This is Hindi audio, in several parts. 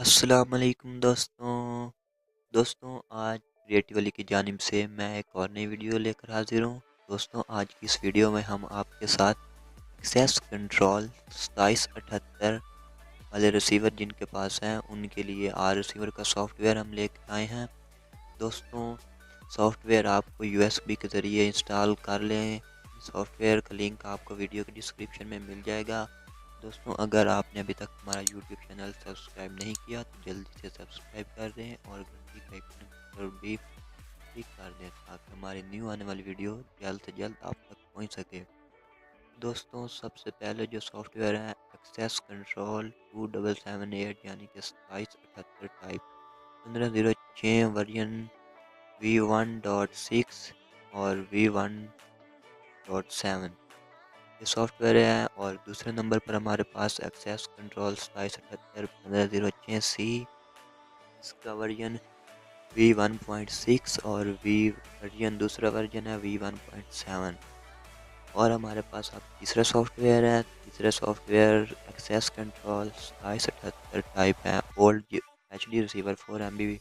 अस्सलामुअलैकुम दोस्तों आज क्रिएटिवली की जानिब से मैं एक और नई वीडियो लेकर हाजिर हूँ। दोस्तों आज की इस वीडियो में हम आपके साथ एक्सेस कंट्रोल 2778 वाले रिसीवर जिनके पास हैं उनके लिए आर रिसीवर का सॉफ्टवेयर हम लेकर आए हैं। दोस्तों सॉफ्टवेयर आपको यूएसबी के ज़रिए इंस्टॉल कर लें। सॉफ्टवेयर का लिंक आपको वीडियो के डिस्क्रिप्शन में मिल जाएगा। दोस्तों अगर आपने अभी तक हमारा यूट्यूब चैनल सब्सक्राइब नहीं किया तो जल्दी से सब्सक्राइब कर दें और घंटी का आइकन पर भी क्लिक कर दें ताकि हमारी न्यू आने वाली वीडियो जल्द से जल्द आप तक पहुंच सके। दोस्तों सबसे पहले जो सॉफ्टवेयर है एक्सेस कंट्रोल 2778 यानी कि 2778 टाइप 15.06 वर्जन V1.6 और V1.7 ये सॉफ्टवेयर है। और दूसरे नंबर पर हमारे पास एक्सेस कंट्रोल 2778 15.06 इसका वर्जन V1.6 और वर्जन दूसरा वर्जन है V1.7। और हमारे पास अब तीसरा सॉफ्टवेयर है। तीसरा सॉफ्टवेयर एक्सेस कंट्रोल 2778 टाइप है ओल्ड HD रिसीवर 4 MB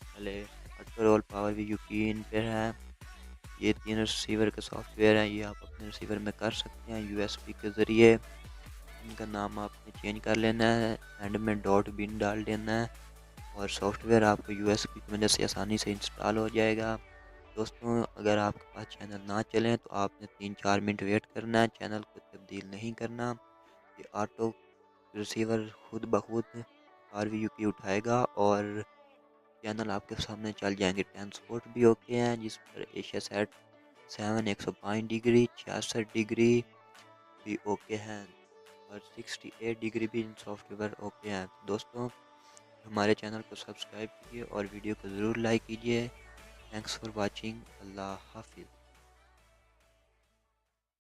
वाले रोल पावर भी यकीन पर है। ये तीन रिसीवर के सॉफ्टवेयर हैं, ये आप अपने रिसीवर में कर सकते हैं यूएसबी के ज़रिए। इनका नाम आपने चेंज कर लेना है, एंड में डॉट बिन डाल देना है और सॉफ्टवेयर आपको यूएसबी की वजह से आसानी से इंस्टॉल हो जाएगा। दोस्तों अगर आपके पास चैनल ना चलें तो आपने 3-4 मिनट वेट करना है, चैनल को तब्दील नहीं करना। ये ऑटो रिसीवर खुद ब खुद RVU की उठाएगा और चैनल आपके सामने चल जाएंगे। ट्रांसपोर्ट भी ओके हैं जिस पर एशिया सेट 7 105 डिग्री 66 डिग्री भी ओके हैं और 68 डिग्री भी इन सॉफ्टवेयर ओके हैं। दोस्तों हमारे चैनल को सब्सक्राइब कीजिए और वीडियो को ज़रूर लाइक कीजिए। Thanks for watching. अल्लाह हाफिज़।